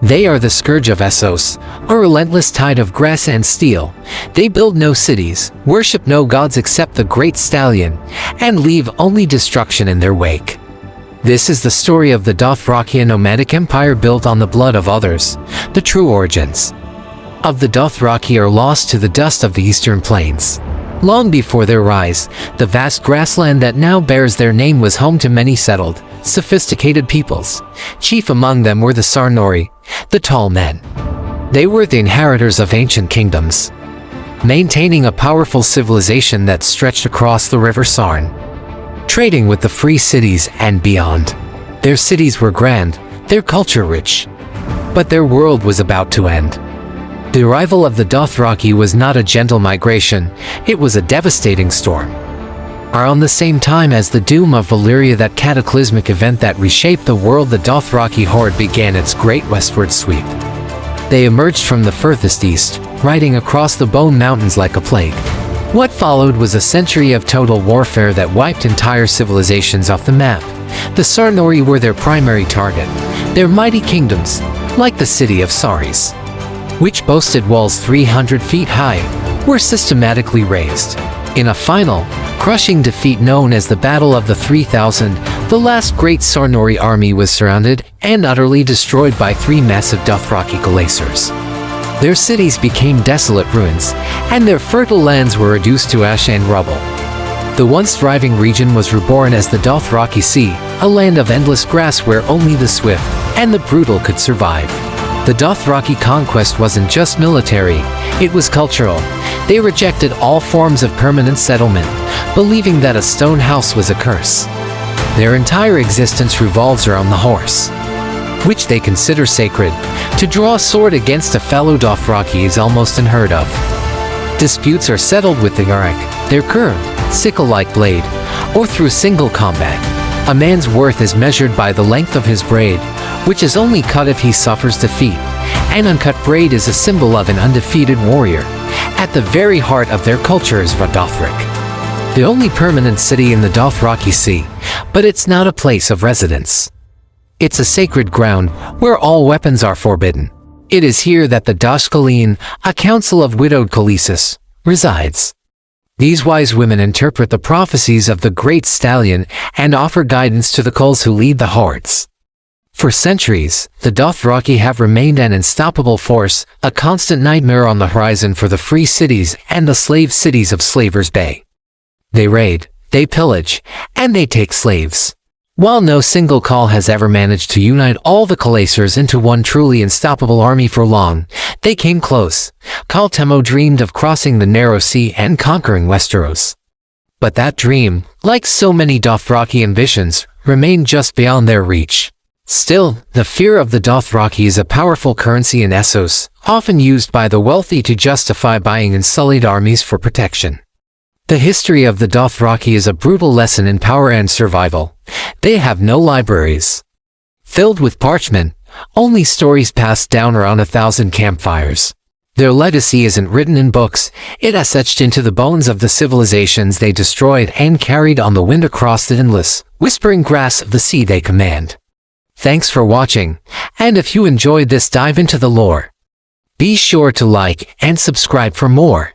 They are the scourge of Essos, a relentless tide of grass and steel. They build no cities, worship no gods except the Great Stallion, and leave only destruction in their wake. This is the story of the Dothraki nomadic empire built on the blood of others. The true origins of the Dothraki are lost to the dust of the eastern plains. Long before their rise, the vast grassland that now bears their name was home to many settled, sophisticated peoples. Chief among them were the Sarnori, the tall men. They were the inheritors of ancient kingdoms, maintaining a powerful civilization that stretched across the river Sarn, trading with the free cities and beyond. Their cities were grand, their culture rich, but their world was about to end. The arrival of the Dothraki was not a gentle migration, it was a devastating storm. Around the same time as the Doom of Valyria, that cataclysmic event that reshaped the world, the Dothraki horde began its great westward sweep. They emerged from the furthest east, riding across the Bone Mountains like a plague. What followed was a century of total warfare that wiped entire civilizations off the map. The Sarnori were their primary target. Their mighty kingdoms, like the city of Saris, which boasted walls 300 feet high, were systematically razed. In a final, crushing defeat known as the Battle of the 3000, the last great Sarnori army was surrounded and utterly destroyed by three massive Dothraki Khalasars. Their cities became desolate ruins, and their fertile lands were reduced to ash and rubble. The once thriving region was reborn as the Dothraki Sea, a land of endless grass where only the swift and the brutal could survive. The Dothraki conquest wasn't just military, it was cultural. They rejected all forms of permanent settlement, believing that a stone house was a curse. Their entire existence revolves around the horse, which they consider sacred. To draw a sword against a fellow Dothraki is almost unheard of. Disputes are settled with the Arak, their curved, sickle-like blade, or through single combat. A man's worth is measured by the length of his braid, which is only cut if he suffers defeat. An uncut braid is a symbol of an undefeated warrior. At the very heart of their culture is Vaes Dothrak, the only permanent city in the Dothraki Sea, but it's not a place of residence. It's a sacred ground where all weapons are forbidden. It is here that the Dosh Khaleen, a council of widowed Khaleesi, resides. These wise women interpret the prophecies of the Great Stallion and offer guidance to the cults who lead the hordes. For centuries, the Dothraki have remained an unstoppable force, a constant nightmare on the horizon for the free cities and the slave cities of Slavers Bay. They raid, they pillage, and they take slaves. While no single call has ever managed to unite all the Khalasars into one truly unstoppable army for long, they came close. Khal Temo dreamed of crossing the narrow sea and conquering Westeros. But that dream, like so many Dothraki ambitions, remained just beyond their reach. Still, the fear of the Dothraki is a powerful currency in Essos, often used by the wealthy to justify buying sullied armies for protection. The history of the Dothraki is a brutal lesson in power and survival. They have no libraries filled with parchment, only stories passed down around 1,000 campfires. Their legacy isn't written in books, it is etched into the bones of the civilizations they destroyed and carried on the wind across the endless, whispering grass of the sea they command. Thanks for watching, and if you enjoyed this dive into the lore, be sure to like and subscribe for more.